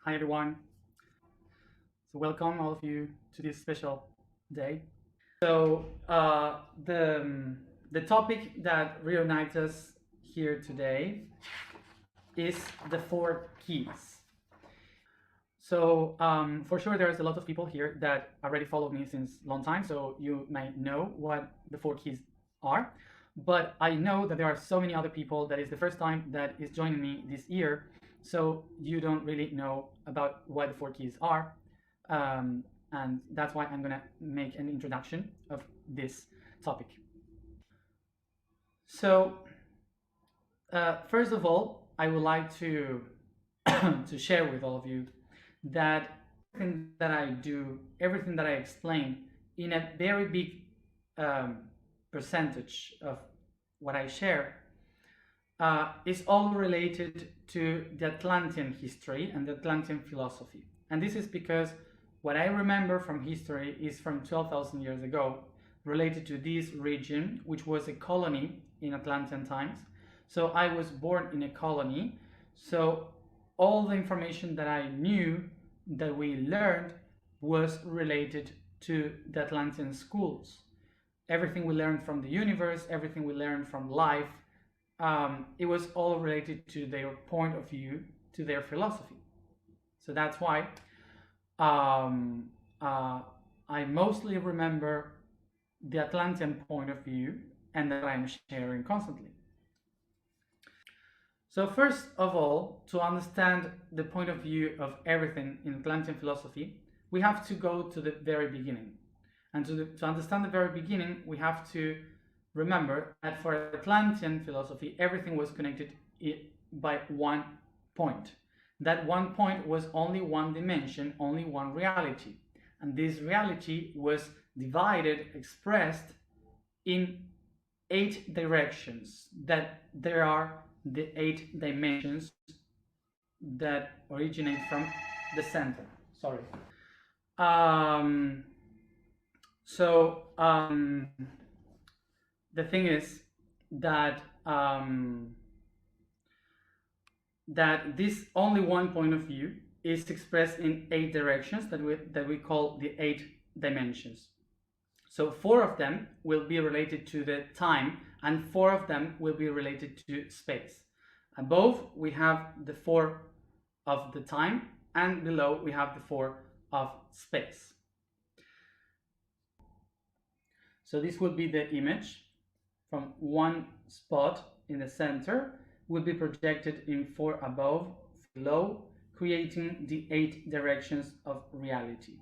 Hi everyone. So welcome all of you to this special day. So the topic that reunites us here today is the four keys. So for sure, there's a lot of people here that already follow me since a long time, so you may know what the four keys are. But I know that there are so many other people that is the first time that is joining me this year, so you don't really know about what the four keys are. And that's why I'm gonna make an introduction of this topic. So first of all, I would like to to share with all of you that everything that I do, everything that I explain, in a very big percentage of what I share, is all related to the Atlantean history and the Atlantean philosophy. And this is because what I remember from history is from 12,000 years ago, related to this region, which was a colony in Atlantean times. So I was born in a colony. So all the information that I knew, that we learned, was related to the Atlantean schools. Everything we learned from the universe, everything we learned from life, it was all related to their point of view, to their philosophy. So that's why I mostly remember the Atlantean point of view and that I'm sharing constantly. So first of all, to understand the point of view of everything in Atlantean philosophy, we have to go to the very beginning. And to understand the very beginning, we have to remember that for Atlantean philosophy, everything was connected by one point. That one point was only one dimension, only one reality. And this reality was divided, expressed in 8 directions, that there are the 8 dimensions that originate from the center. Sorry. The thing is that that this only one point of view is expressed in 8 directions that we call the 8 dimensions. So 4 of them will be related to the time, and 4 of them will be related to space. Above we have the 4 of the time, and below we have the 4 of space. So this will be the image from one spot in the center, will be projected in 4 above, below, creating the 8 directions of reality.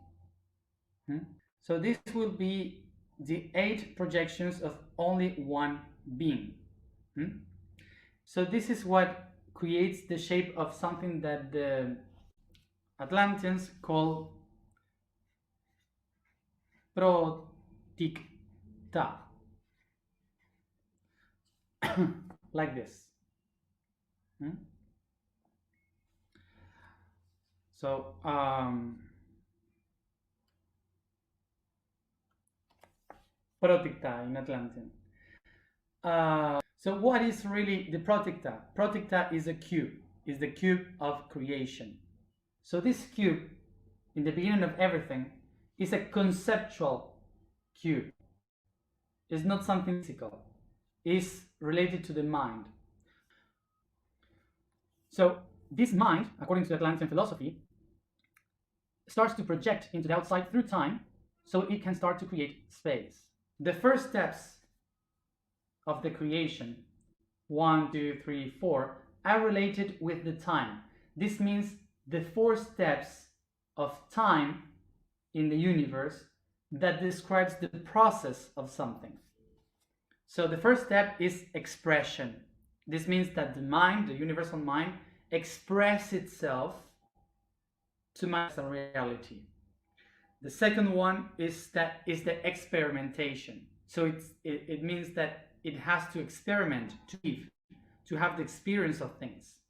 So this will be the 8 projections of only one being. So this is what creates the shape of something that the Atlanteans call proticta. Like this. So proticta in Atlantean. So what is really the proticta? Proticta is a cube, is the cube of creation. So this cube, in the beginning of everything, is a conceptual cube. It's not something physical. It's related to the mind. So this mind, according to Atlantean philosophy, starts to project into the outside through time, so it can start to create space. The first steps of the creation, 1, 2, 3, 4, are related with the time. This means the 4 steps of time in the universe that describes the process of something. So the first step is expression. This means that the mind, the universal mind, expresses itself to manifest reality. The second one is the experimentation. So it means that it has to experiment, to have the experience of things.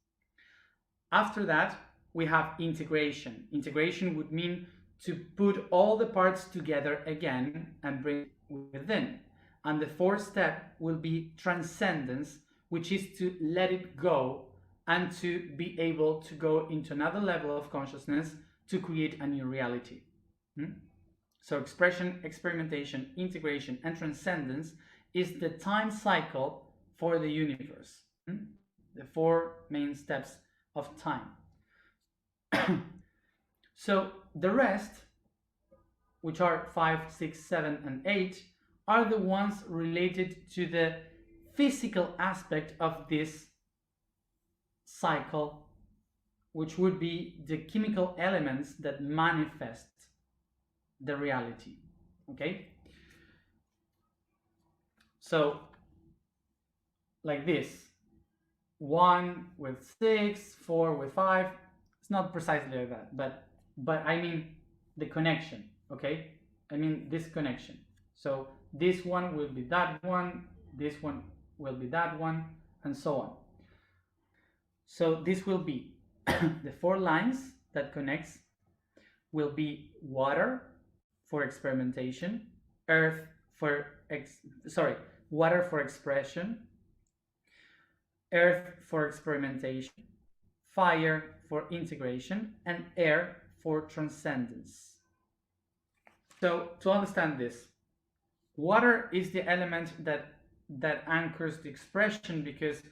After that, we have integration. Integration would mean to put all the parts together again and bring it within. And the fourth step will be transcendence, which is to let it go and to be able to go into another level of consciousness to create a new reality. So expression, experimentation, integration, and transcendence is the time cycle for the universe. The 4 main steps of time. So the rest, which are 5, 6, 7, and 8, are the ones related to the physical aspect of this cycle, which would be the chemical elements that manifest the reality. Okay? So, like this, 1 with 6, 4 with 5. It's not precisely like that, but I mean the connection. Okay, I mean this connection. So this one will be that one, this one will be that one, and so on. So this will be the 4 lines that connects will be water for experimentation, water for expression, earth for experimentation, fire for integration, and air for transcendence. So to understand this, water is the element that anchors the expression, because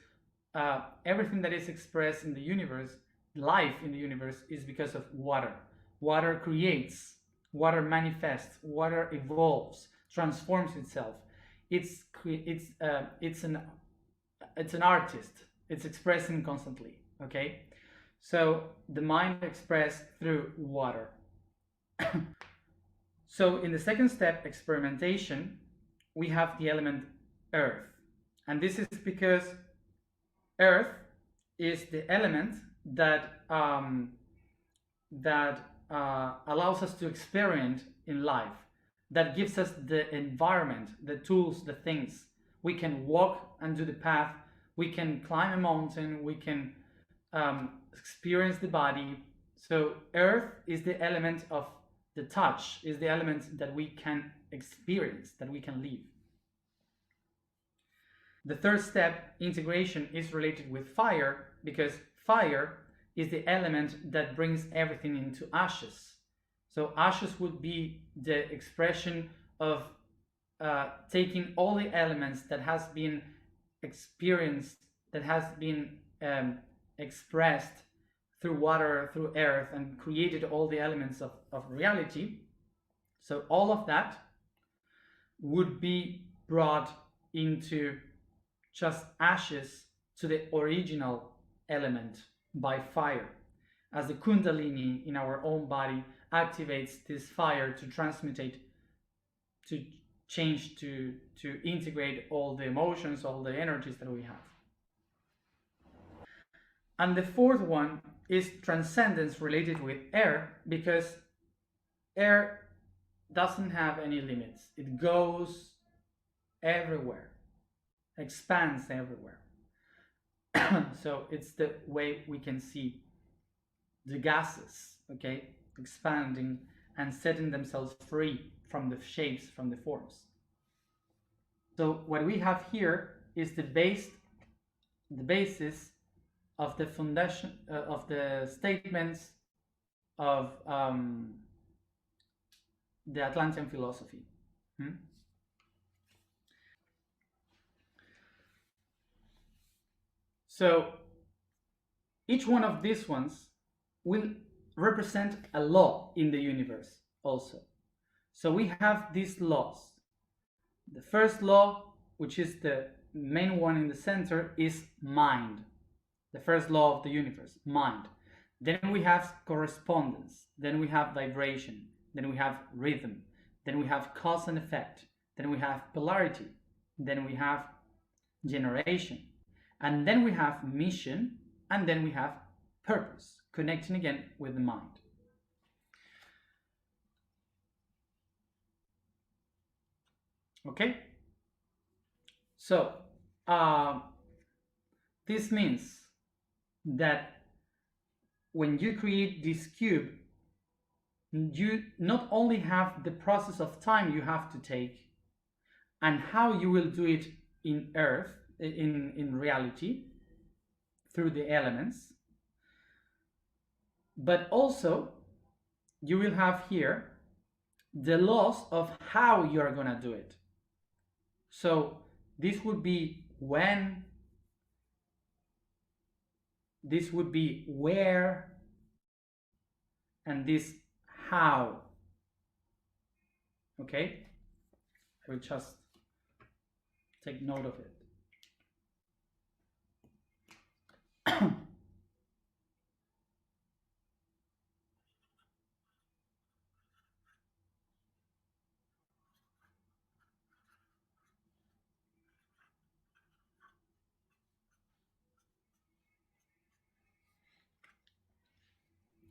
everything that is expressed in the universe, life in the universe, is because of water. Water creates, water manifests, water evolves, transforms itself. It's an artist. It's expressing constantly. Okay, so the mind expressed through water. So in the second step, experimentation, we have the element earth, and this is because earth is the element that allows us to experiment in life, that gives us the environment, the tools, the things. We can walk and do the path, we can climb a mountain, we can experience the body. So earth is the element of the touch, is the element that we can experience, that we can live. The third step, integration, is related with fire, because fire is the element that brings everything into ashes. So ashes would be the expression of taking all the elements that has been experienced, that has been expressed through water, through earth, and created all the elements of reality. So all of that would be brought into just ashes to the original element by fire, as the Kundalini in our own body activates this fire to transmutate, to change, to integrate all the emotions, all the energies that we have. And the fourth one is transcendence, related with air, because air doesn't have any limits. It goes everywhere, expands everywhere. So it's the way we can see the gases, okay, expanding and setting themselves free from the shapes, from the forms. So what we have here is the basis of the foundation of the statements of the Atlantean philosophy. So each one of these ones will represent a law in the universe also. So we have these laws. The first law, which is the main one in the center, is mind. The first law of the universe, mind. Then we have correspondence. Then we have vibration. Then we have rhythm. Then we have cause and effect. Then we have polarity. Then we have generation. And then we have mission. And then we have purpose, connecting again with the mind. Okay? So, this means that when you create this cube, you not only have the process of time you have to take and how you will do it in earth, in reality, through the elements, but also you will have here the laws of how you are going to do it. So this would be when, this would be where, and this how. Okay, I will just take note of it.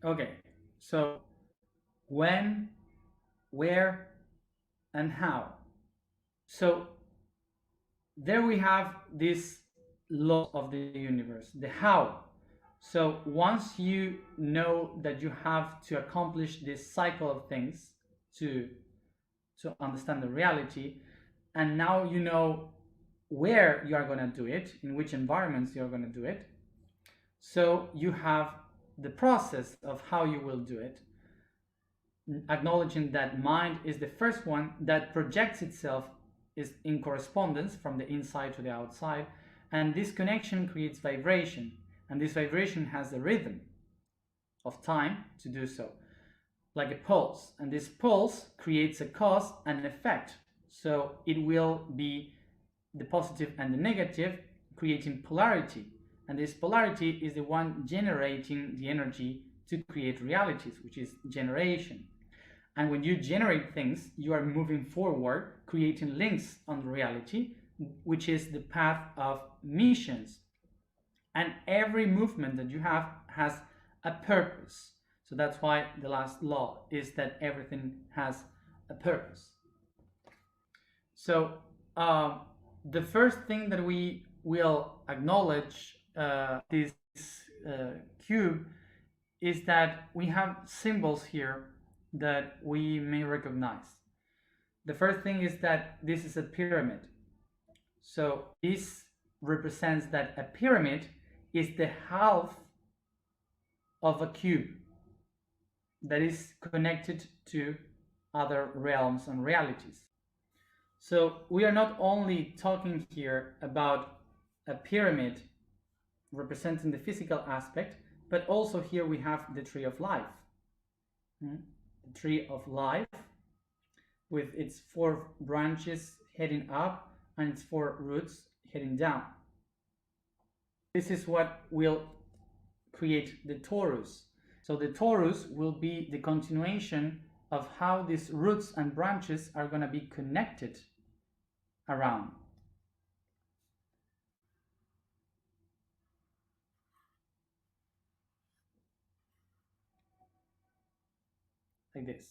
Okay, so when, where, and how. So there we have this law of the universe, the how. So once you know that you have to accomplish this cycle of things to understand the reality, and now you know where you are going to do it, in which environments you are going to do it, so you have the process of how you will do it, acknowledging that mind is the first one that projects itself is in correspondence from the inside to the outside, and this connection creates vibration, and this vibration has a rhythm of time to do so, like a pulse, and this pulse creates a cause and an effect. So it will be the positive and the negative, creating polarity, and this polarity is the one generating the energy to create realities, which is generation. And when you generate things, you are moving forward, creating links on reality, which is the path of missions. And every movement that you have has a purpose. So that's why the last law is that everything has a purpose. So the first thing that we will acknowledge this cube is that we have symbols here that we may recognize. The first thing is that this is a pyramid. So this represents that a pyramid is the half of a cube that is connected to other realms and realities. So we are not only talking here about a pyramid representing the physical aspect, but also here we have the tree of life. The tree of life with its 4 branches heading up and its 4 roots heading down. This is what will create the torus. So the torus will be the continuation of how these roots and branches are going to be connected around. Like this.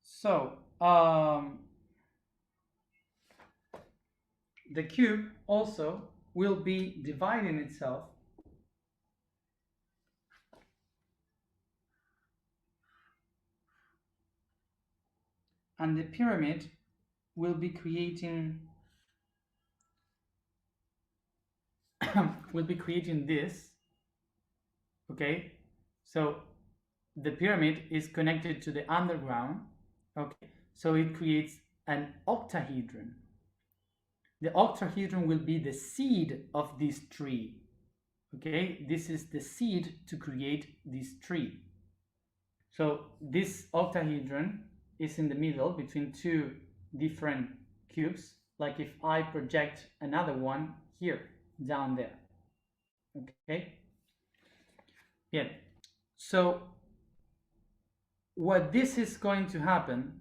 So the cube also will be dividing itself and the pyramid will be creating this. Okay, so the pyramid is connected to the underground. Okay, so it creates an octahedron. The octahedron will be the seed of this tree. Okay, this is the seed to create this tree. So this octahedron is in the middle between 2 different cubes, like if I project another one here, down there. Okay? Yeah. So what this is going to happen,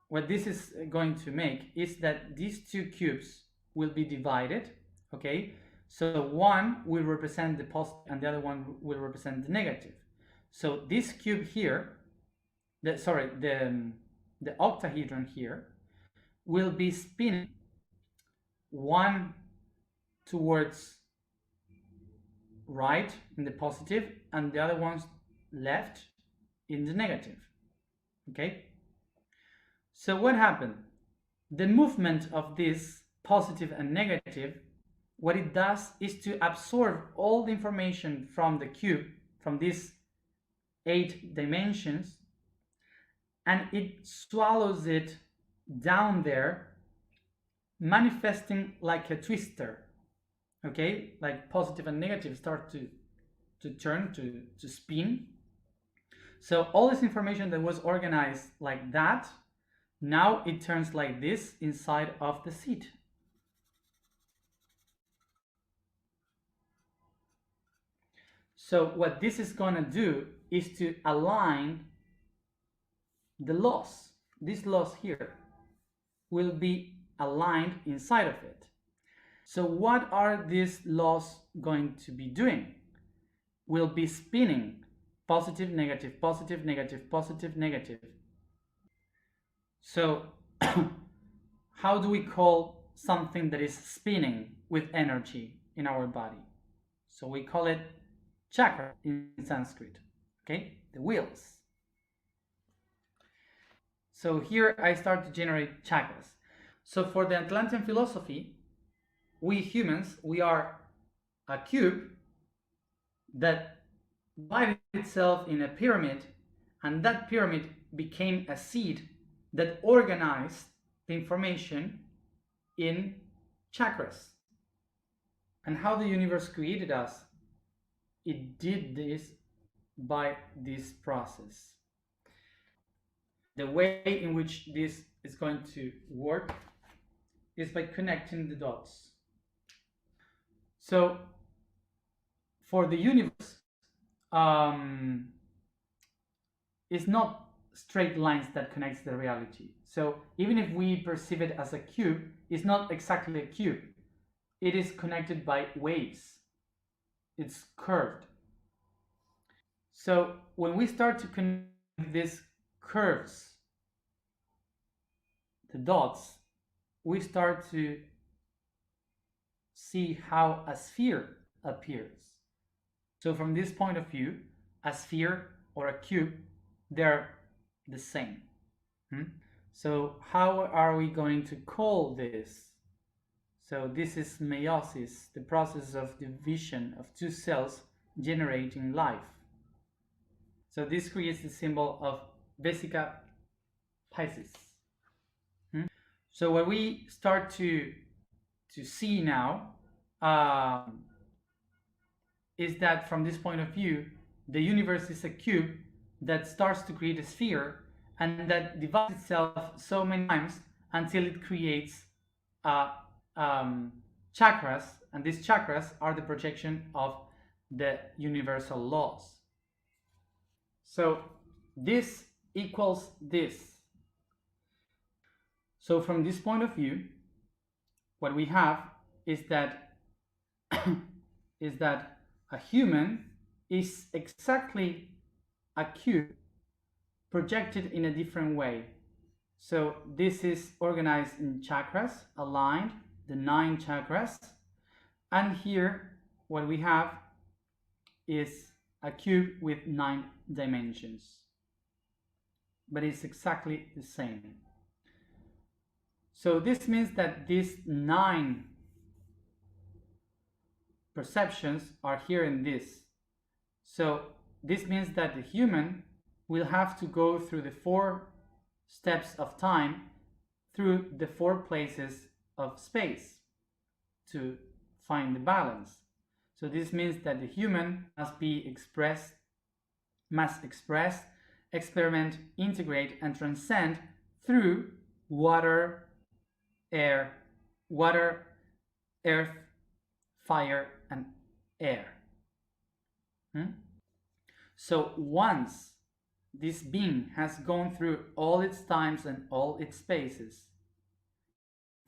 what this is going to make is that these 2 cubes will be divided. Okay? So one will represent the positive and the other one will represent the negative. So this cube here, the octahedron here, will be spinning one towards right in the positive and the other one's left in the negative. Okay? So what happened? The movement of this positive and negative what it does is to absorb all the information from the cube, from these 8 dimensions, and it swallows it down there, manifesting like a twister. Okay, like positive and negative start to turn, to spin. So all this information that was organized like that, now it turns like this inside of the seed. So what this is going to do is to align the laws. These laws here will be aligned inside of it. So what are these laws going to be doing? We'll be spinning positive, negative, positive, negative, positive, negative. So how do we call something that is spinning with energy in our body? So we call it chakra in Sanskrit, okay? The wheels. So here I start to generate chakras. So for the Atlantean philosophy, we humans, we are a cube that divided itself in a pyramid, and that pyramid became a seed that organized the information in chakras. And how the universe created us, it did this by this process. The way in which this is going to work is by connecting the dots. So for the universe, it's not straight lines that connects the reality. So even if we perceive it as a cube, it's not exactly a cube. It is connected by waves. It's curved. So when we start to connect these curves, the dots, we start to see how a sphere appears. So from this point of view, a sphere or a cube, they're the same. So how are we going to call this? So this is meiosis, the process of division of 2 cells generating life. So this creates the symbol of Vesica Piscis. So what we start to see now is that from this point of view, the universe is a cube that starts to create a sphere and that divides itself so many times until it creates chakras, and these chakras are the projection of the universal laws. So this equals this. So from this point of view, what we have is that a human is exactly a cube projected in a different way. So this is organized in chakras, aligned, the 9 chakras. And here what we have is a cube with 9 dimensions. But it's exactly the same. So this means that these 9 perceptions are here in this. So this means that the human will have to go through the 4 steps of time, through the 4 places of space to find the balance. So this means that the human must express, experiment, integrate, and transcend through water, earth, fire, and air. So once this being has gone through all its times and all its spaces,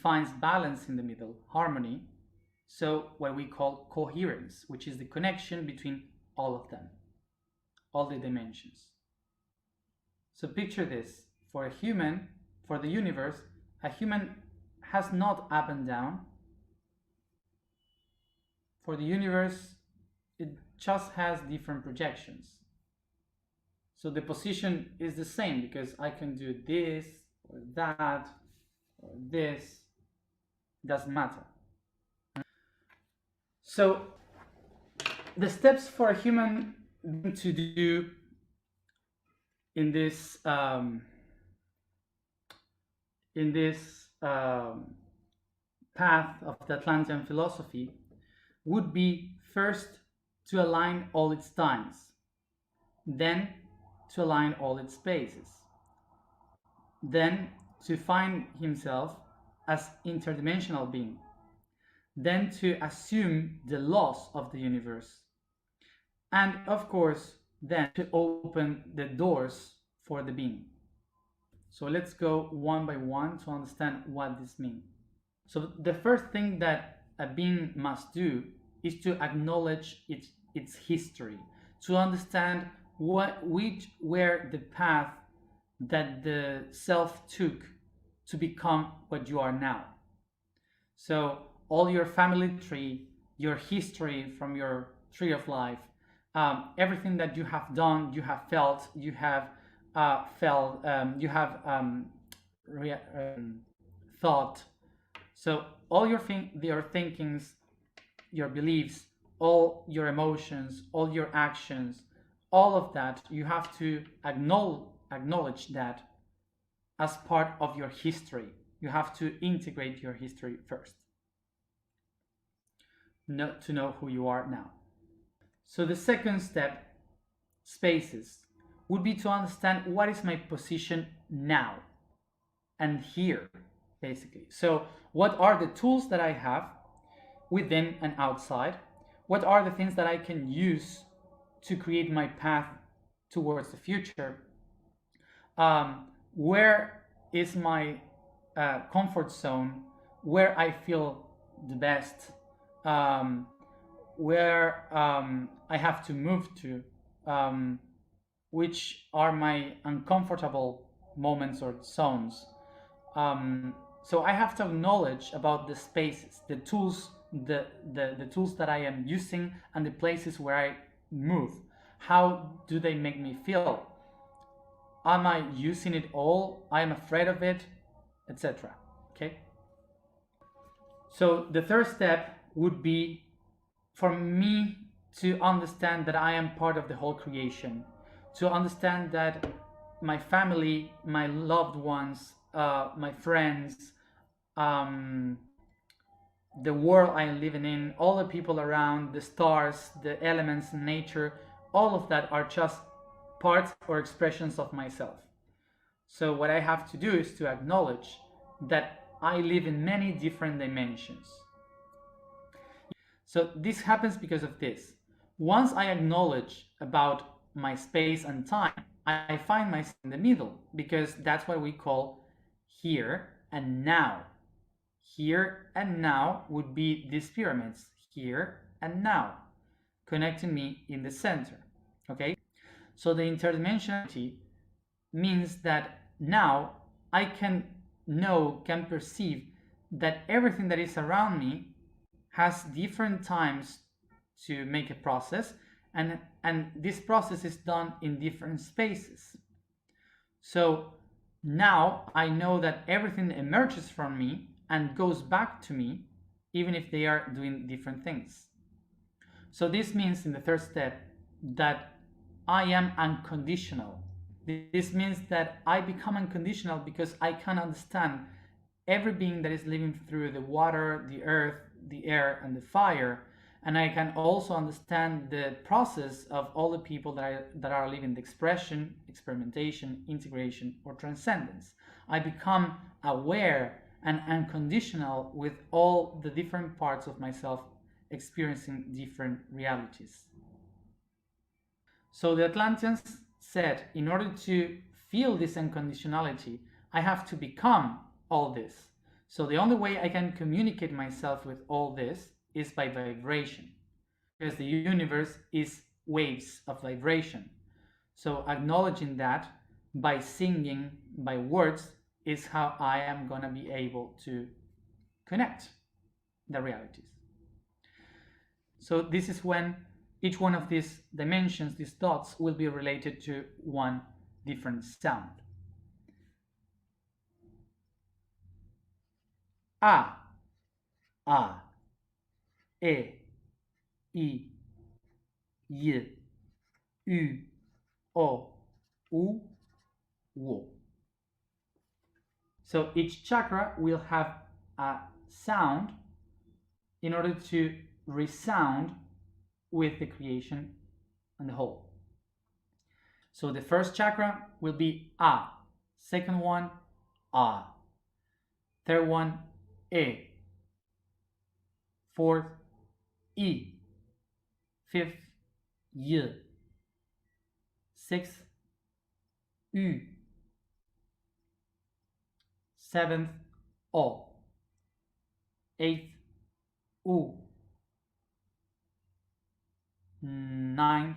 finds balance in the middle, harmony, so what we call coherence, which is the connection between all of them, all the dimensions. So picture this, for a human, for the universe, a human has not up and down. For the universe, it just has different projections. So the position is the same because I can do this or that or this, doesn't matter. So the steps for a human to do in this path of the Atlantean philosophy would be first to align all its times, then to align all its spaces, then to find himself as interdimensional being, then to assume the laws of the universe, and of course then to open the doors for the being. So let's go one by one to understand what this means. So the first thing that a being must do is to acknowledge its history, to understand where the path that the self took to become what you are now. So all your family tree, your history from your tree of life, everything that you have done, you have felt, you have thought. So all your thinkings, your beliefs, all your emotions, all your actions, all of that, you have to acknowledge that as part of your history. You have to integrate your history first to know who you are now. So the second step, spaces, would be to understand what is my position now and here, basically. So what are the tools that I have within and outside? What are the things that I can use to create my path towards the future? Where is my comfort zone, where I feel the best, where I have to move to, which are my uncomfortable moments or zones. So I have to acknowledge about the spaces, the tools, the tools that I am using, and the places where I move. How do they make me feel? Am I using it all? I am afraid of it, etc. Okay. So the third step would be for me to understand that I am part of the whole creation, to understand that my family, my loved ones, my friends, the world I am living in, all the people around, the stars, the elements, nature, all of that are just parts or expressions of myself. So what I have to do is to acknowledge that I live in many different dimensions. So this happens because of this. Once I acknowledge about my space and time, I find myself in the middle, because that's what we call here and now. Here and now would be these pyramids, here and now, connecting me in the center. Okay? So the interdimensionality means that now I can perceive that everything that is around me has different times to make a process, and this process is done in different spaces. So now I know that everything emerges from me and goes back to me, even if they are doing different things. So this means in the third step that I am unconditional. This means that I become unconditional because I can understand every being that is living through the water, the earth, the air, and the fire, and I can also understand the process of all the people that are living the expression, experimentation, integration, or transcendence. I become aware and unconditional with all the different parts of myself experiencing different realities. So the Atlanteans said, in order to feel this unconditionality, I have to become all this. So the only way I can communicate myself with all this is by vibration, because the universe is waves of vibration. So acknowledging that by singing, by words, is how I am going to be able to connect the realities. So this is when each one of these dimensions, these dots, will be related to one different sound. A, A, E, I, Y, U, O, U, Wo. So each chakra will have a sound in order to resound with the creation and the whole. So the first chakra will be A, second one A, third one E, fourth I, fifth Y, sixth U, seventh O, eighth U, ninth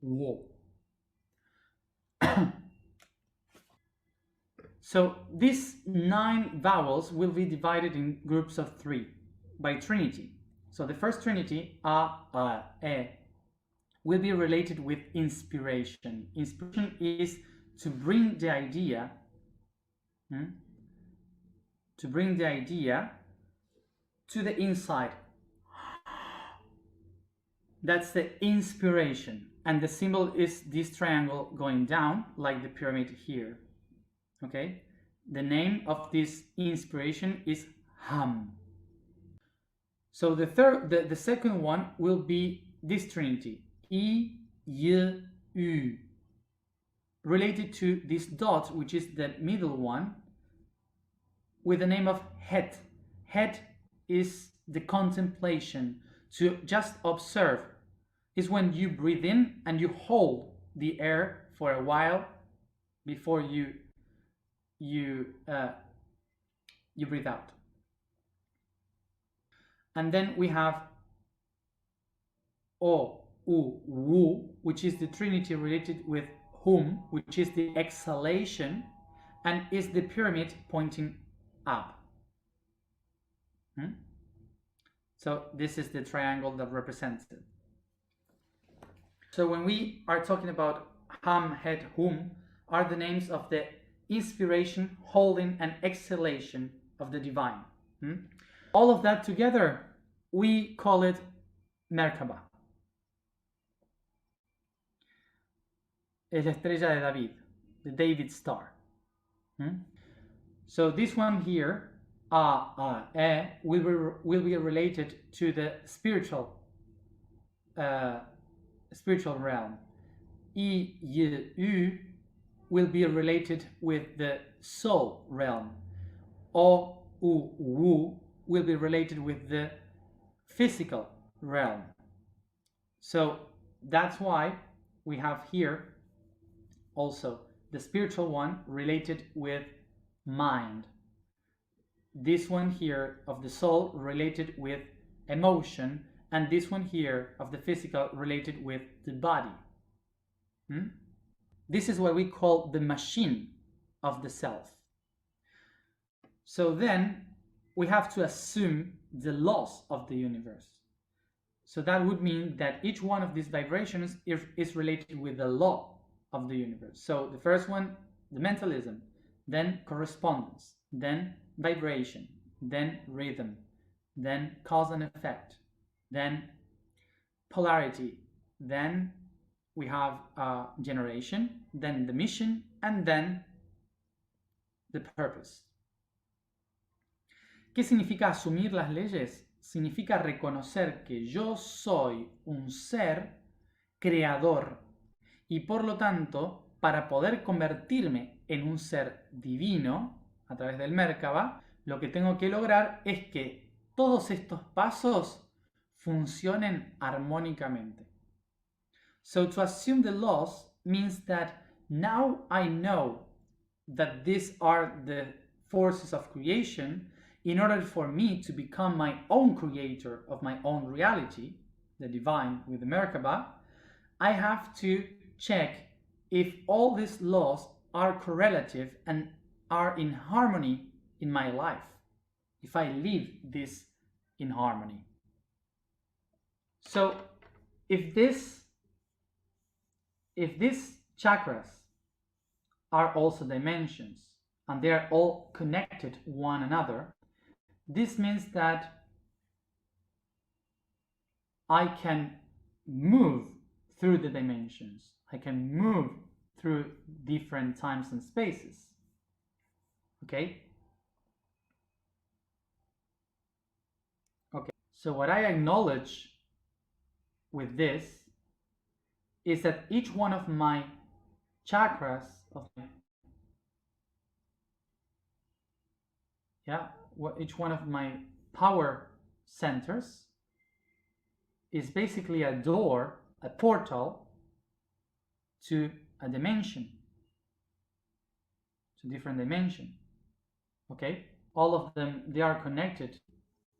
Wo. So these 9 vowels will be divided in groups of 3 by trinity. So the first trinity, A, E, will be related with inspiration. Inspiration is to bring the idea, to the inside. That's the inspiration. And the symbol is this triangle going down, like the pyramid here. Okay? The name of this inspiration is Ham. So the second one will be this trinity, I, Y, U, related to this dot, which is the middle one, with the name of Het. Het is the contemplation, to just observe. Is when you breathe in and you hold the air for a while before you breathe out. And then we have O, U, Wu, which is the trinity related with Hum, which is the exhalation and is the pyramid pointing up. So this is the triangle that represents it. So when we are talking about Ham, Het, Hum, are the names of the inspiration, holding, and exhalation of the divine. All of that together, we call it Merkaba. Es la estrella de David, the David star. So this one here, will be related to the spiritual realm. I, Y, U will be related with the soul realm. O, U, Wu will be related with the physical realm. So that's why we have here also the spiritual one related with mind. This one here of the soul related with emotion, and this one here of the physical related with the body. This is what we call the machine of the self. So then we have to assume the laws of the universe. So that would mean that each one of these vibrations is related with the law of the universe. So the first one, the mentalism, then correspondence, then vibration, then rhythm, then cause and effect, then polarity, then we have generation, then the mission, and then the purpose. ¿Qué significa asumir las leyes? Significa reconocer que yo soy un ser creador y por lo tanto, para poder convertirme en un ser divino a través del Merkaba, lo que tengo que lograr es que todos estos pasos funcionen armónicamente. So to assume the laws means that now I know that these are the forces of creation. In order for me to become my own creator of my own reality, the divine with the Merkaba, I have to check if all these laws are correlative and are in harmony in my life, if I live this in harmony. So if these chakras are also dimensions and they are all connected one another, this means that I can move through the dimensions. I can move through different times and spaces. Okay? Okay. So what I acknowledge with this is that each one of my chakras each one of my power centers is basically a door, a portal to a dimension, to different dimension. Okay, all of them, they are connected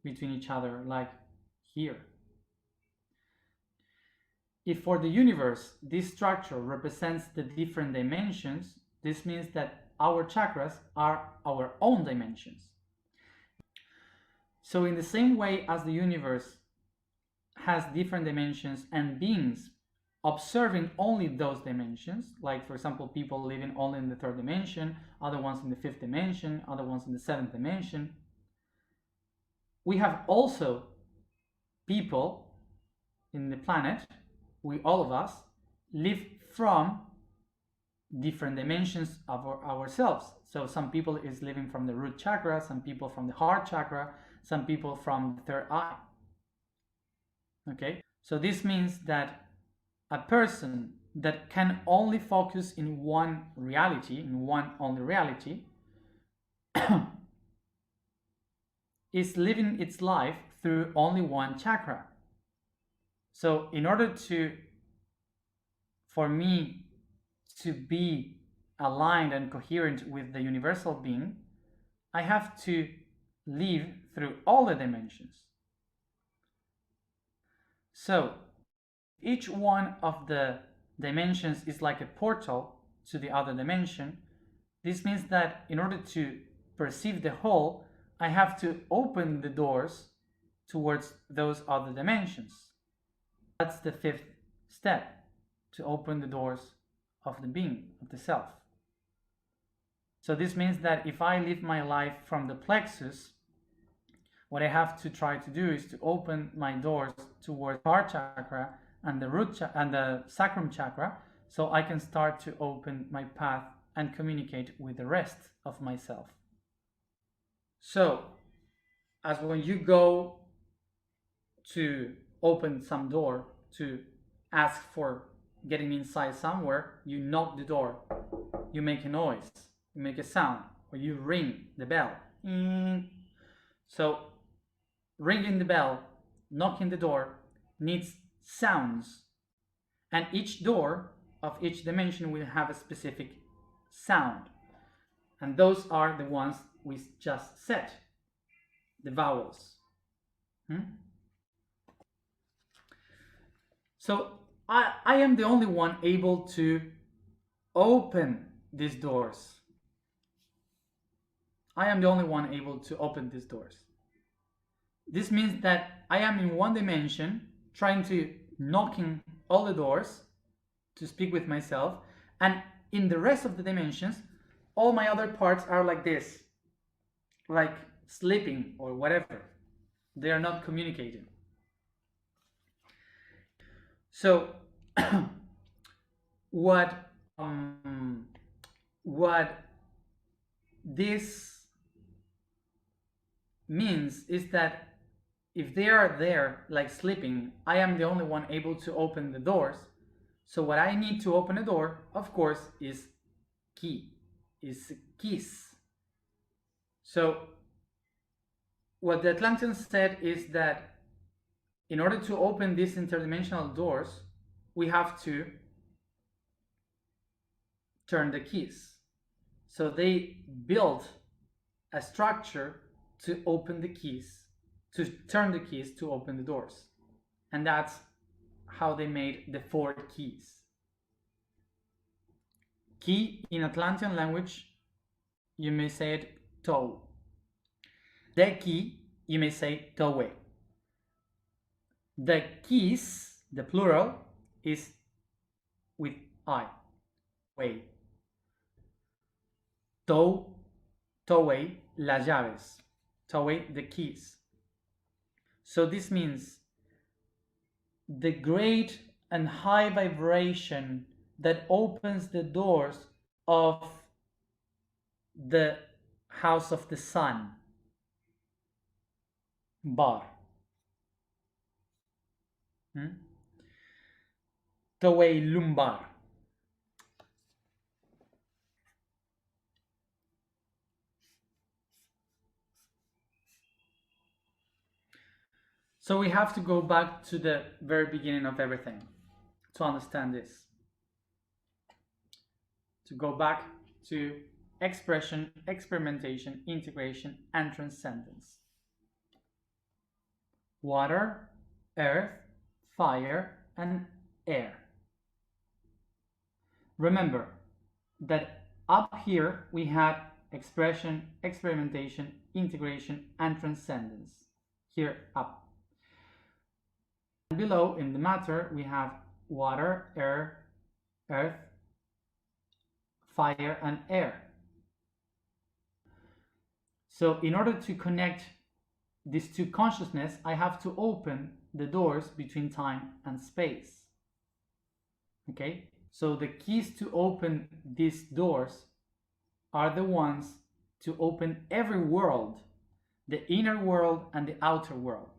between each other, like here. If for the universe this structure represents the different dimensions, this means that our chakras are our own dimensions. So in the same way as the universe has different dimensions and beings observing only those dimensions, like for example people living only in the third dimension, other ones in the fifth dimension, other ones in the seventh dimension, we have also people in the planet, we all of us live from different dimensions of ourselves. So some people is living from the root chakra, some people from the heart chakra, some people from the third eye. Okay, so this means that a person that can only focus in one reality, in one only reality, is living its life through only one chakra. So in order for me to be aligned and coherent with the universal being, I have to live through all the dimensions. So each one of the dimensions is like a portal to the other dimension. This means that in order to perceive the whole, I have to open the doors towards those other dimensions. That's the fifth step, to open the doors of the being, of the self. So this means that if I live my life from the plexus, what I have to try to do is to open my doors towards the heart chakra and the root and the sacrum chakra, so I can start to open my path and communicate with the rest of myself. So, as when you go to open some door to ask for getting inside somewhere, you knock the door, you make a noise, you make a sound, or you ring the bell. So ringing the bell, knocking the door needs sounds, and each door of each dimension will have a specific sound, and those are the ones we just said, the vowels. So I am the only one able to open these doors. I am the only one able to open these doors. This means that I am in one dimension trying to knocking all the doors to speak with myself, and in the rest of the dimensions all my other parts are like this, like sleeping or whatever. They are not communicating. So what this means is that if they are there like sleeping, I am the only one able to open the doors. So what I need to open a door, of course, is keys. So what the Atlanteans said is that in order to open these interdimensional doors, we have to turn the keys. So they built a structure to open the keys, to turn the keys to open the doors. And that's how they made the 4 keys. Key in Atlantean language, you may say it toe. The key, you may say toe. The keys, the plural, is with I, way. Toe, las llaves. Toe, the keys. So this means the great and high vibration that opens the doors of the house of the sun. Bar. Toway lumbar. So we have to go back to the very beginning of everything to understand this. To go back to expression, experimentation, integration, and transcendence. Water, earth, fire, and air. Remember that up here we had expression, experimentation, integration, and transcendence. Here up. And below in the matter we have water, air, earth, fire, and air. So in order to connect these two consciousness, I have to open the doors between time and space. Okay, so the keys to open these doors are the ones to open every world, the inner world and the outer world.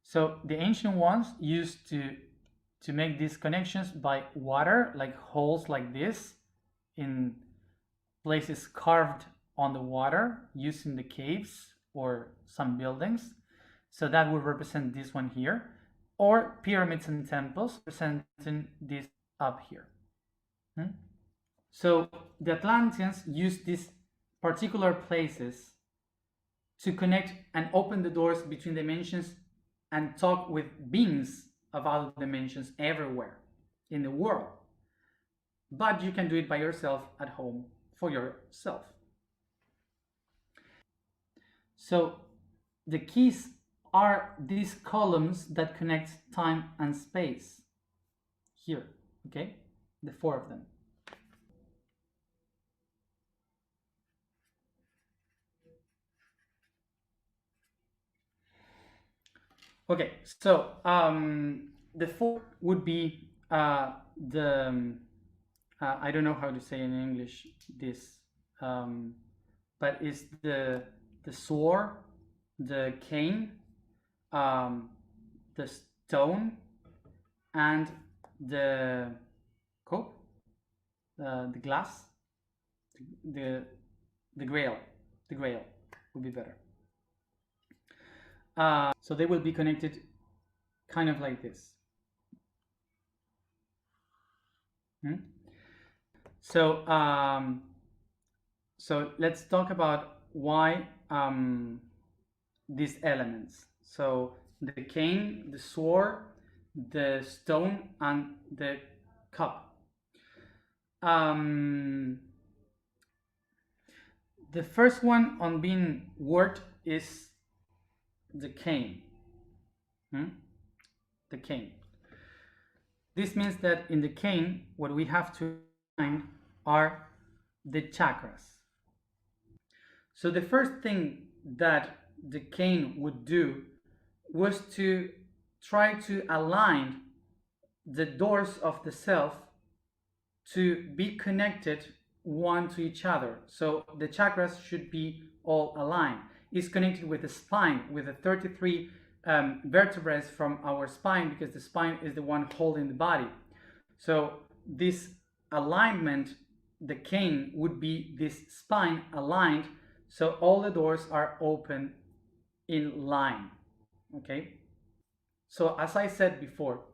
So the ancient ones used to make these connections by water, like holes like this in places carved on the water using the caves or some buildings. So that would represent this one here, or pyramids and temples representing this up here. So the Atlanteans used these particular places to connect and open the doors between dimensions and talk with beings of other dimensions everywhere in the world. But you can do it by yourself at home for yourself. So the keys are these columns that connect time and space here, okay? The four of them. Okay, so the four would be I don't know how to say in English this, but it's the sword, the cane, the stone, and the cup, the glass, the grail. The grail would be better. So they will be connected kind of like this. So so let's talk about why these elements. So the cane, the sword, the stone, and the cup. The first one on being worked is the cane. The cane. This means that in the cane, what we have to find are the chakras. So the first thing that the cane would do was to try to align the doors of the self to be connected one to each other. So the chakras should be all aligned. It's connected with the spine, with the 33 vertebrae from our spine, because the spine is the one holding the body. So this alignment, the cane would be this spine aligned, so all the doors are open in line. Okay, so as I said before,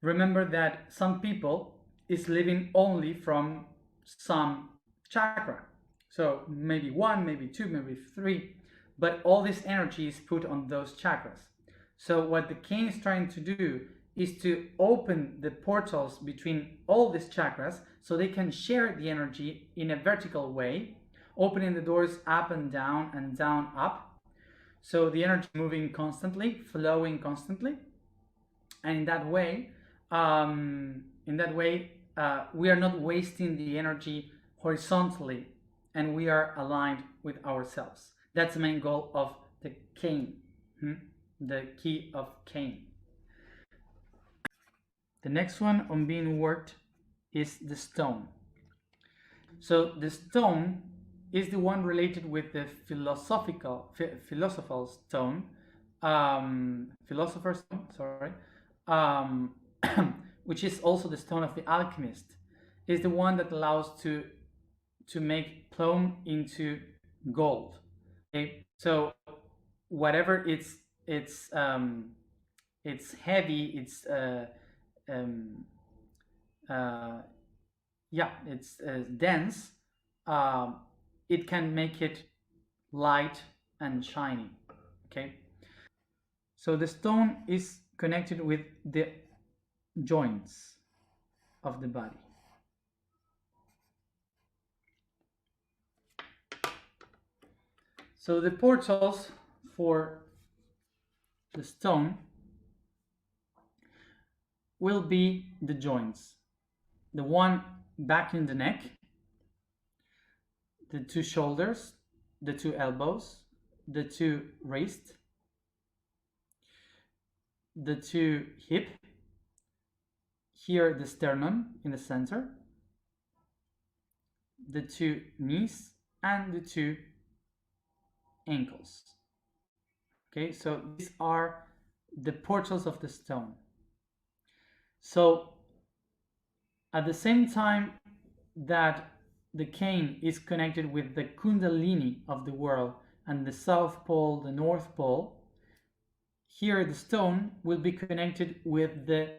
remember that some people is living only from some chakra, so maybe one, maybe two, maybe three, but all this energy is put on those chakras. So what the cane is trying to do is to open the portals between all these chakras so they can share the energy in a vertical way, opening the doors up and down up, so the energy moving constantly, flowing constantly, and in that way we are not wasting the energy horizontally, and we are aligned with ourselves. That's the main goal of the cane, the key of cane. The next one on being worked is the stone. So the stone is the one related with the philosophical stone, philosopher's stone, sorry, um, which is also the stone of the alchemist, is the one that allows to make plum into gold. Okay, so whatever it's heavy, it's yeah, it's dense. It can make it light and shiny. Okay, so the stone is connected with the joints of the body. So the portals for the stone will be the joints. The one back in the neck, the two shoulders, the two elbows, the two wrists, the two hip, here the sternum in the center, the two knees, and the two ankles. Okay, so these are the portals of the stone. So at the same time that the cane is connected with the kundalini of the world and the South Pole, the North Pole, here the stone will be connected with the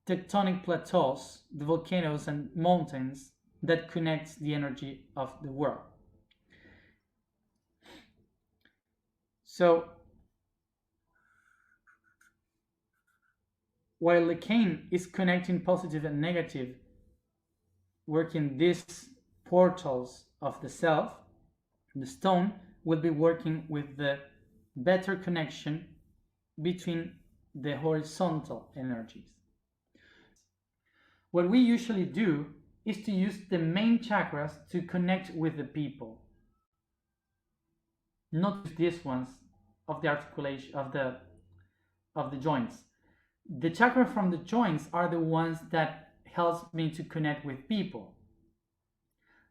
tectonic plateaus, the volcanoes and mountains that connects the energy of the world. So while the cane is connecting positive and negative, working these portals of the self, the stone will be working with the better connection between the horizontal energies. What we usually do is to use the main chakras to connect with the people, not these ones of the articulation of the joints. The chakra from the joints are the ones that helps me to connect with people.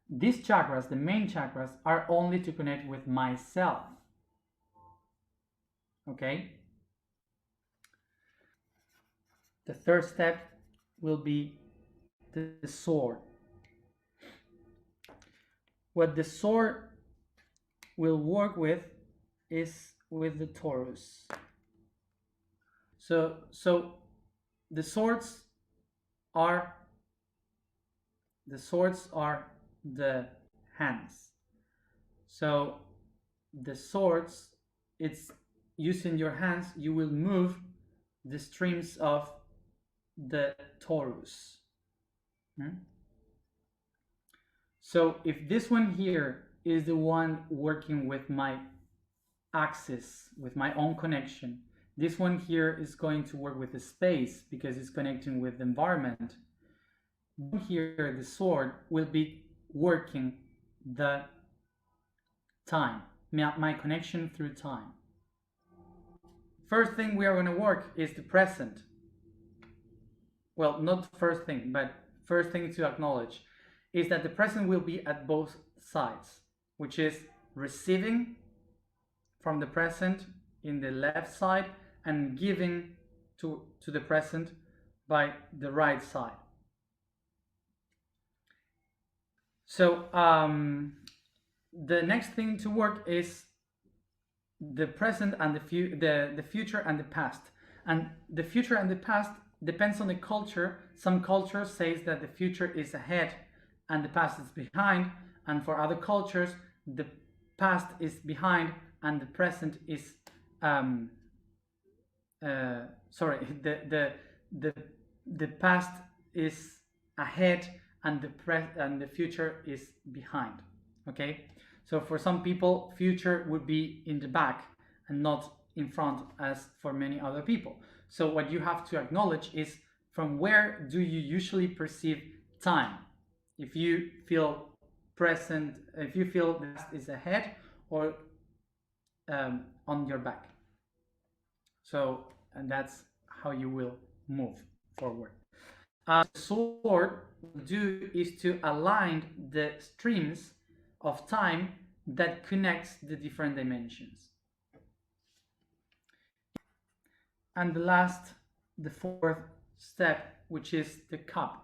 These chakras, the main chakras, are only to connect with myself. Okay? The third step will be the sword. What the sword will work with is with the torus. So the swords are the hands. So the swords, it's using your hands, you will move the streams of the torus. So if this one here is the one working with my axis, with my own connection, this one here is going to work with the space because it's connecting with the environment. Here the sword will be working the time, my connection through time. First thing we are going to work is the present. Well, not first thing, but first thing to acknowledge is that the present will be at both sides, which is receiving from the present in the left side and giving to the present by the right side. So the next thing to work is the present and the future and the past. And the future and the past depends on the culture. Some cultures says that the future is ahead and the past is behind, and for other cultures the past is behind and the present is the past is ahead and the future is behind. Okay, so for some people future would be in the back and not in front, as for many other people. So what you have to acknowledge is from where do you usually perceive time? If you feel present, if you feel the past is ahead or on your back. So, and that's how you will move forward. The sword will do is to align the streams of time that connects the different dimensions. And the fourth step, which is the cup.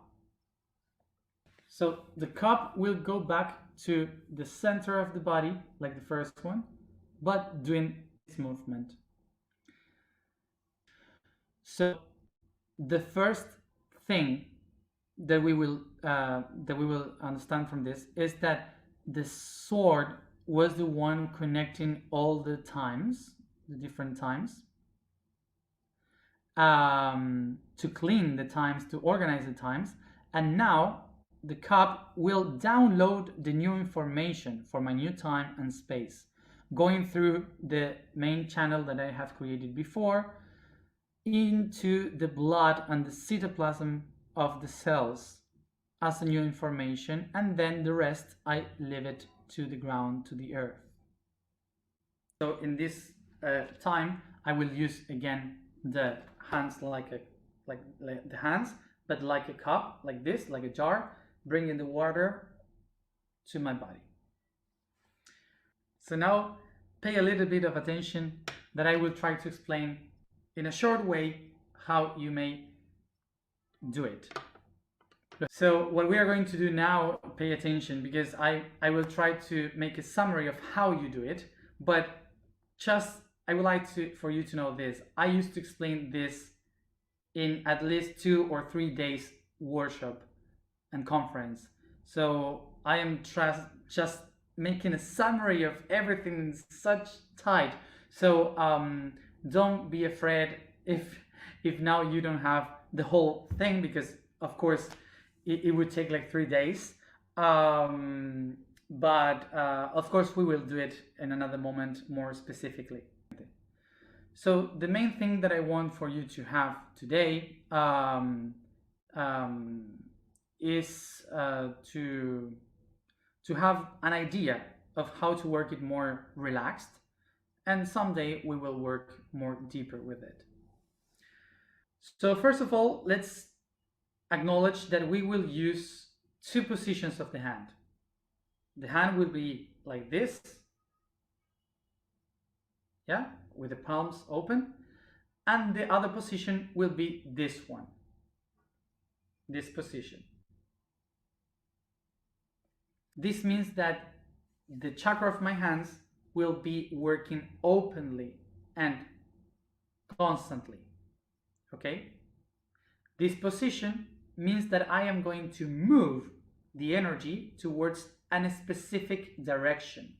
So the cup will go back to the center of the body, like the first one, but doing this movement. So the first thing that we will understand from this is that the sword was the one connecting all the times, the different times, to clean the times, to organize the times, and now the cup will download the new information for my new time and space, going through the main channel that I have created before into the blood and the cytoplasm of the cells as a new information, and then the rest I leave it to the ground, to the earth. So in this time I will use again the hands like the hands, but like a cup, like this, like a jar, bringing the water to my body. So now pay a little bit of attention that I will try to explain in a short way how you may do it. So what we are going to do now, pay attention, because I will try to make a summary of how you do it, but just I would like for you to know this. I used to explain this in at least 2 or 3 days workshop and conference. So I am just making a summary of everything in such tight. So don't be afraid if now you don't have the whole thing, because of course it would take like 3 days. But of course we will do it in another moment more specifically. So the main thing that I want for you to have today is to have an idea of how to work it more relaxed, and someday we will work more deeper with it. So first of all, let's acknowledge that we will use 2 positions of the hand. The hand will be like this, yeah, with the palms open, and the other position will be this one, this position. This means that the chakra of my hands will be working openly and constantly. Okay? This position means that I am going to move the energy towards a specific direction.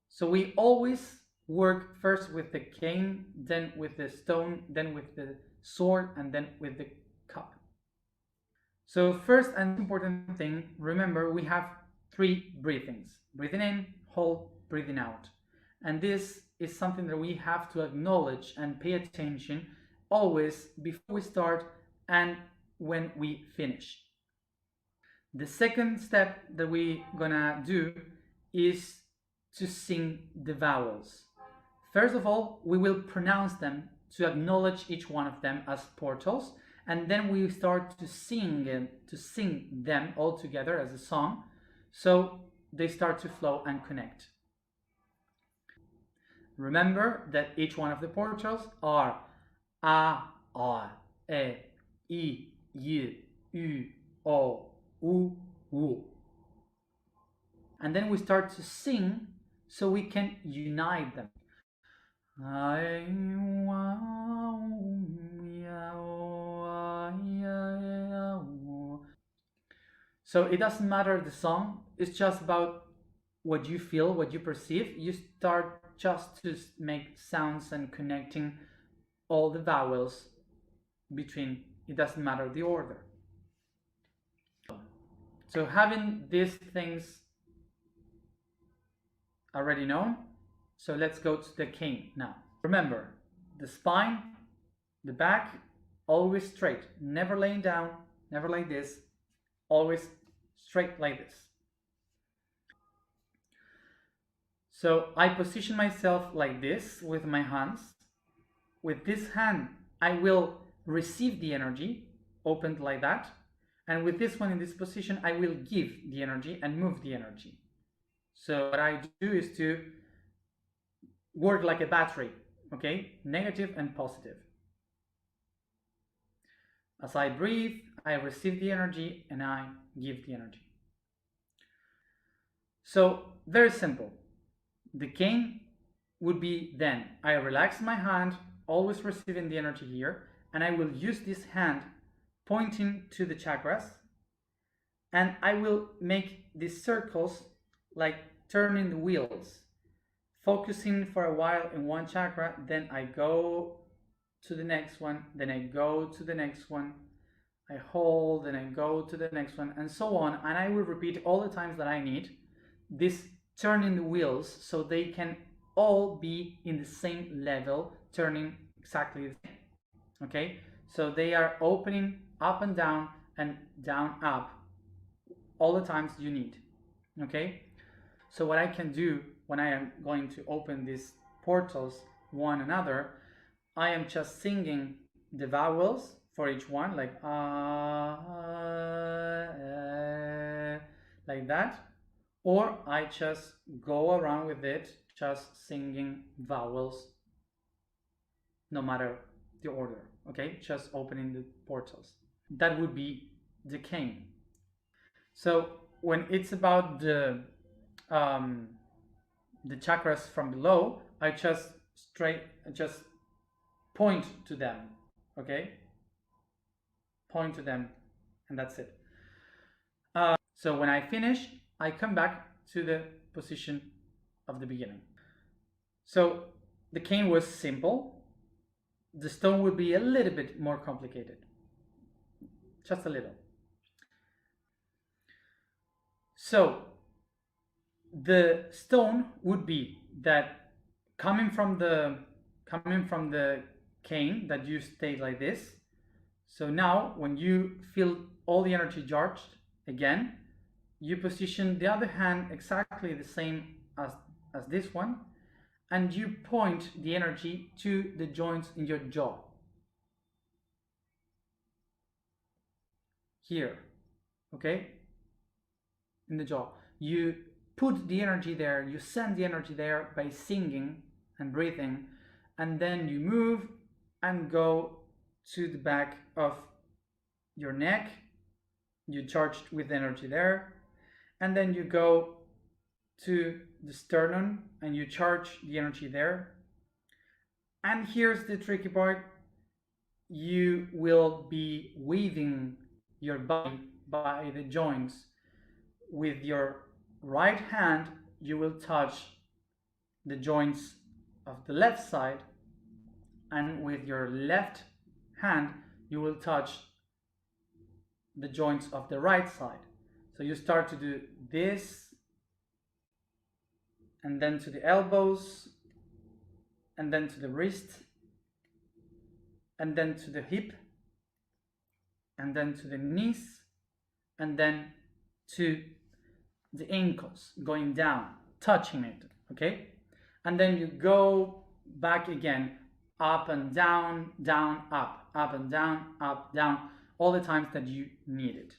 So we always work first with the cane, then with the stone, then with the sword, and then with the cup. So first and important thing, remember we have 3 breathings. Breathing in, hold, breathing out. And this is something that we have to acknowledge and pay attention always before we start and when we finish. The second step that we're gonna do is to sing the vowels. First of all, we will pronounce them to acknowledge each one of them as portals, and then we start to sing them all together as a song, so they start to flow and connect. Remember that each one of the portals are A, E, I, U, O, U. And then we start to sing so we can unite them. So it doesn't matter the song, it's just about what you feel, what you perceive. You start just to make sounds and connecting all the vowels between, it doesn't matter the order. So having these things already known, so let's go to the cane now. Remember, the spine, the back, always straight, never laying down, never like this, always straight like this. So I position myself like this with my hands. With this hand, I will receive the energy, opened like that, And with this one in this position, I will give the energy and move the energy. So what I do is to work like a battery, okay? Negative and positive. As I breathe, I receive the energy and I give the energy. So very simple. The cane would be then, I relax my hand, always receiving the energy here, and I will use this hand pointing to the chakras, and I will make these circles like turning the wheels, focusing for a while in one chakra, then I go to the next one, then I go to the next one, I hold, then I go to the next one, and so on. And I will repeat all the times that I need this turning the wheels so they can all be in the same level, turning exactly the same. Okay, so they are opening up and down up all the times you need. Okay, so what I can do when I am going to open these portals one another, I am just singing the vowels for each one, like like that, or I just go around with it, just singing vowels, no matter the order. Okay, just opening the portals. That would be the cane. So when it's about the chakras from below, I just point to them. Okay, point to them, and that's it. So when I finish, I come back to the position of the beginning. So the cane was simple. The stone would be a little bit more complicated, just a little. So the stone would be that coming from the cane, that you stay like this. So now when you feel all the energy charged again, you position the other hand exactly the same as this one, and you point the energy to the joints in your jaw. Here, okay? In the jaw. You put the energy there, you send the energy there by singing and breathing, and then you move and go to the back of your neck. You charged with energy there, and then you go to the sternum and you charge the energy there. And here's the tricky part: you will be weaving your body by the joints. With your right hand, you will touch the joints of the left side, and with your left hand, you will touch the joints of the right side. So you start to do this, and then to the elbows, and then to the wrist, and then to the hip, and then to the knees, and then to the ankles, going down, touching it, okay? And then you go back again, up and down, down, up and down, up, down, all the times that you need it,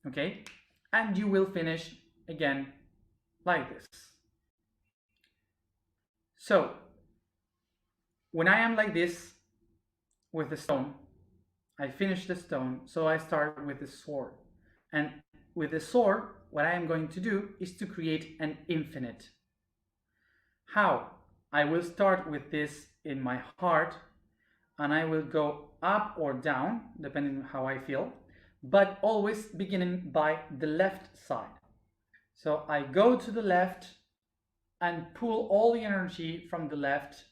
okay? And you will finish again like this. So when I am like this with the stone, I finish the stone, so I start with the sword. And with the sword, what I am going to do is to create an infinite. How? I will start with this in my heart, and I will go up or down, depending on how I feel, but always beginning by the left side. So I go to the left and pull all the energy from the left,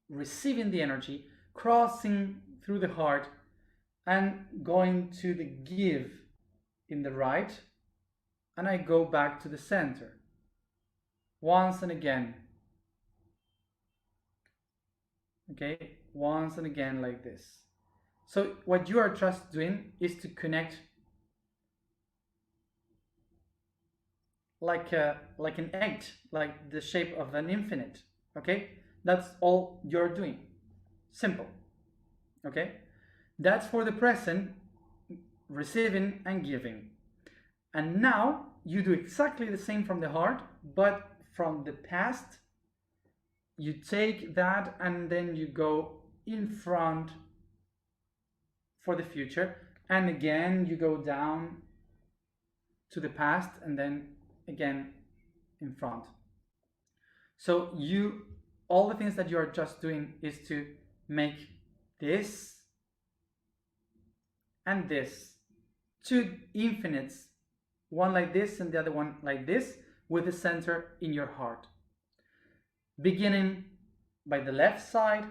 receiving the energy, crossing through the heart, and going to the give in the right, and I go back to the center once and again. Okay, once and again like this. So what you are just doing is to connect like an egg, like the shape of an infinite. Okay, that's all you're doing. Simple. Okay, that's for the present. receiving and giving. And now you do exactly the same from the heart, but from the past, you take that and then you go in front for the future, and again you go down to the past and then again in front. So all the things that you are just doing is to make this and this two infinites, one like this and the other one like this, with the center in your heart, beginning by the left side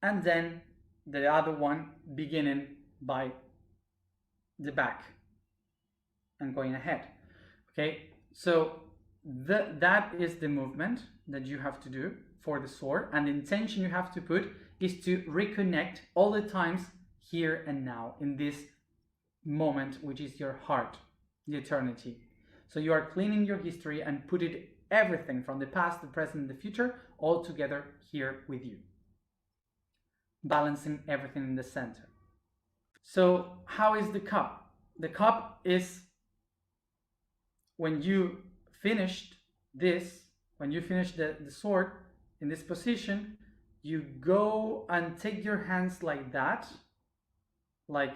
and then the other one beginning by the back and going ahead. Okay, so that is the movement that you have to do for the sword, and the intention you have to put is to reconnect all the times here and now in this moment, which is your heart, the eternity. So you are cleaning your history and put it everything from the past, the present, and the future all together here with you, balancing everything in the center. So how is the cup? The cup is when you finished this, when you finish the sword in this position, you go and take your hands like that, like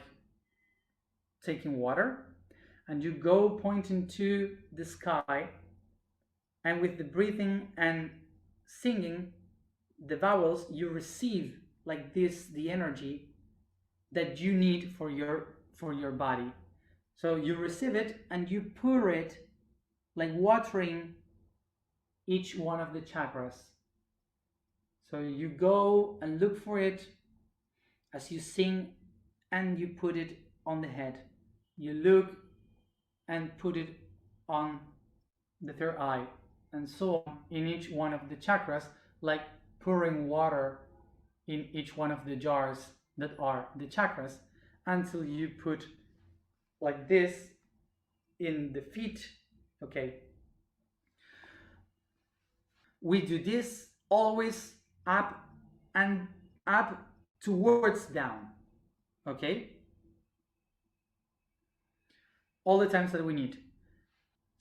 taking water, and you go pointing to the sky, and with the breathing and singing the vowels, you receive like this the energy that you need for your body. So you receive it and you pour it like watering each one of the chakras. So you go and look for it as you sing, and you put it on the head. You look and put it on the third eye, and so on in each one of the chakras, like pouring water in each one of the jars that are the chakras, until you put like this in the feet. Okay, we do this always up and up towards down. Okay, all the times that we need.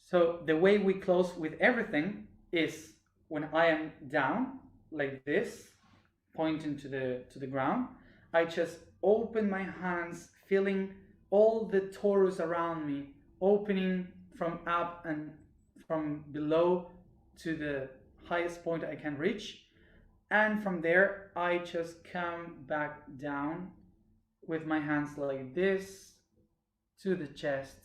So the way we close with everything is when I am down like this, pointing to the ground, I just open my hands, feeling all the torus around me, opening from up and from below to the highest point I can reach. And from there, I just come back down with my hands like this to the chest,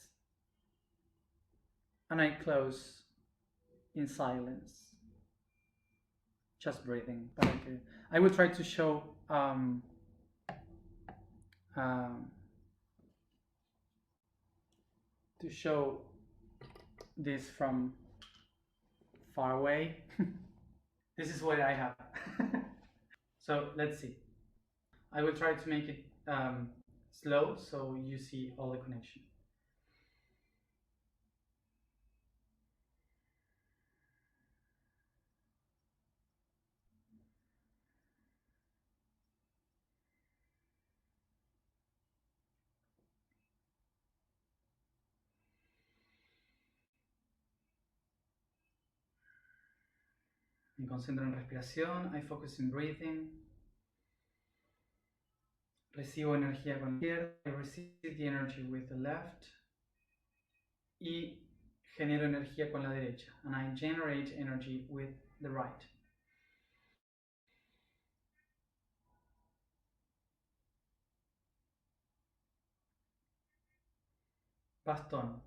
and I close in silence, just breathing. But okay, I will try to show this from far away. This is what I have. So let's see. I will try to make it slow so you see all the connection. Me concentro en respiración. I focus in breathing. Recibo energía con la izquierda. I receive the energy with the left. Y genero energía con la derecha. And I generate energy with the right. Bastón.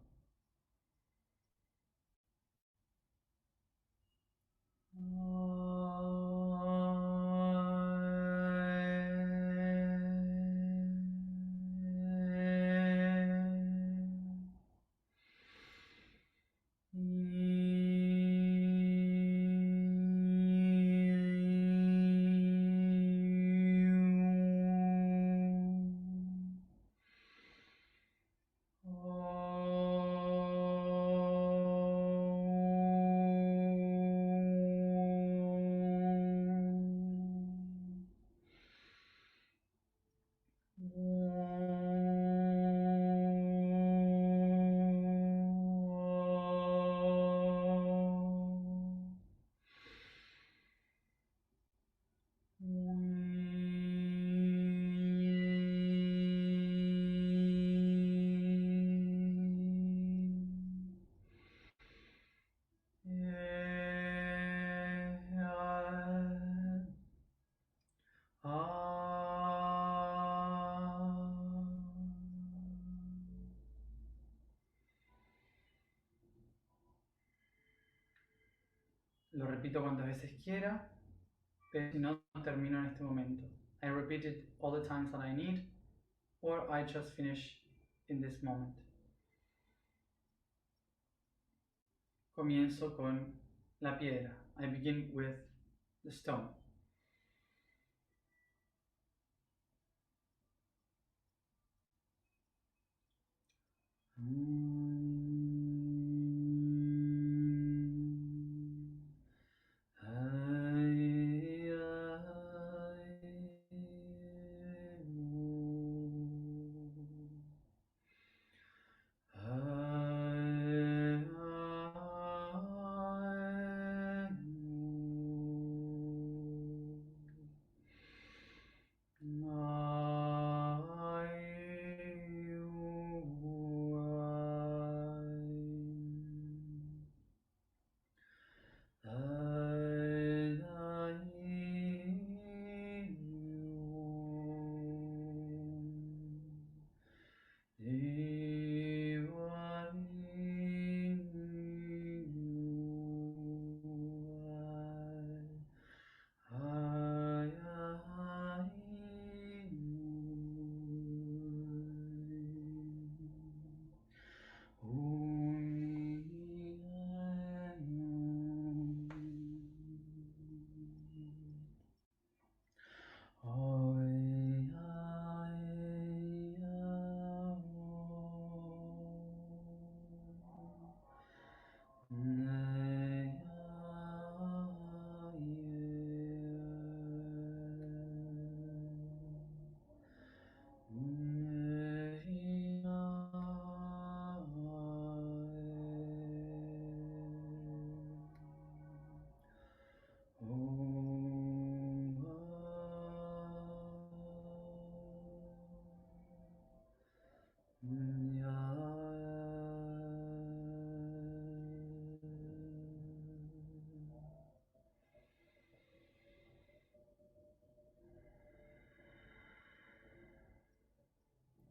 Lo repito cuantas veces quiera, pero si no, termino en este momento. I repeat it all the times that I need, or I just finish in this moment. Comienzo con la piedra. I begin with the stone.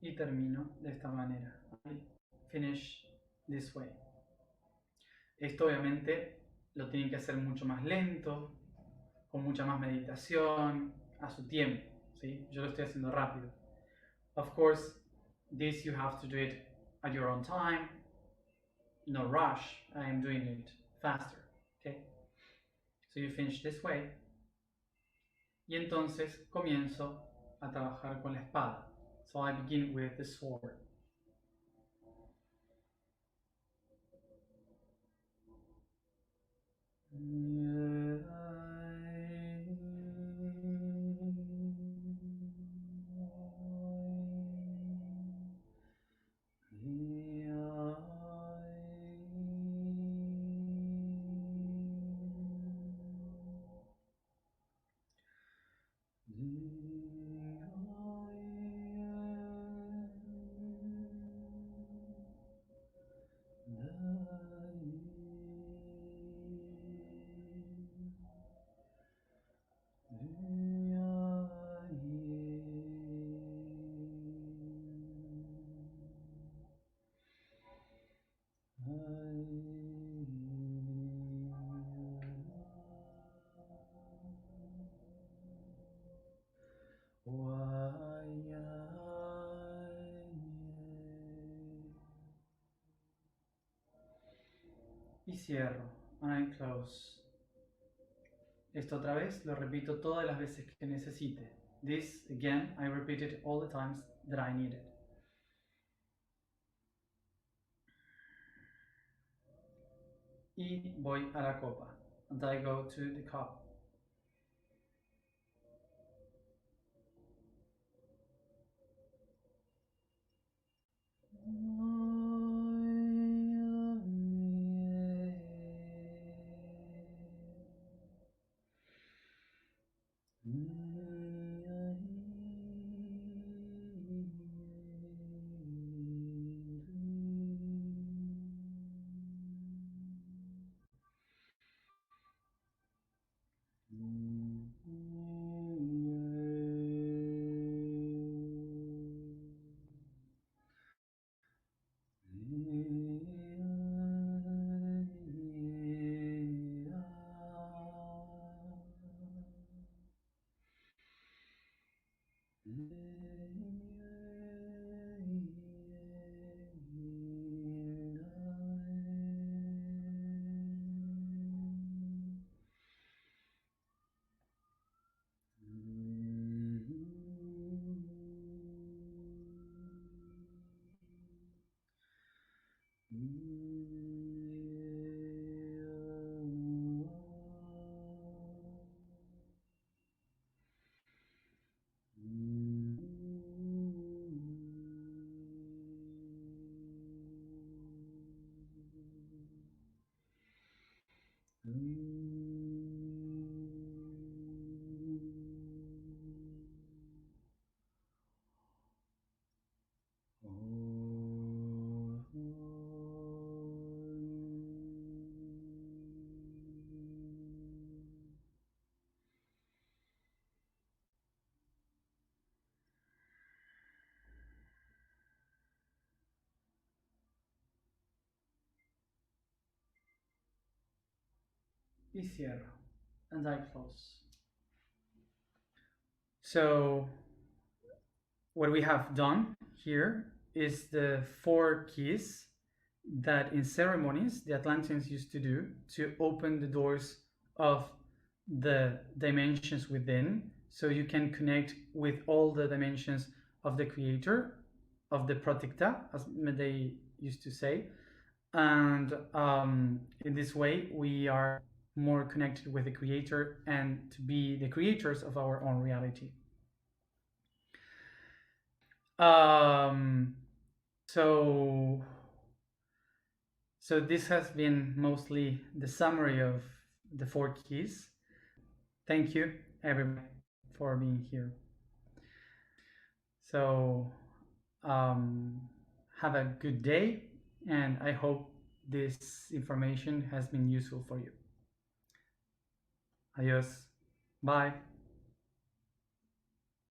Y termino de esta manera. I finish this way. Esto obviamente lo tienen que hacer mucho más lento, con mucha más meditación, a su tiempo, ¿sí? Yo lo estoy haciendo rápido. Of course, this you have to do it at your own time. No rush. I am doing it faster, okay? So you finish this way. Y entonces comienzo a trabajar con la espada. So I begin with the sword. Y cierro. And I close. Esto otra vez lo repito todas las veces que necesite. This, again, I repeat it all the times that I need it. Y voy a la copa. And I go to the cup. Y cierro, and I close. So what we have done here is the 4 keys that in ceremonies the Atlanteans used to do to open the doors of the dimensions within, so you can connect with all the dimensions of the creator, of the Pratikta, as they used to say. And in this way we are more connected with the creator and to be the creators of our own reality. So this has been mostly the summary of the 4 keys. Thank you everybody for being here. So have a good day, and I hope this information has been useful for you. Adios. Bye.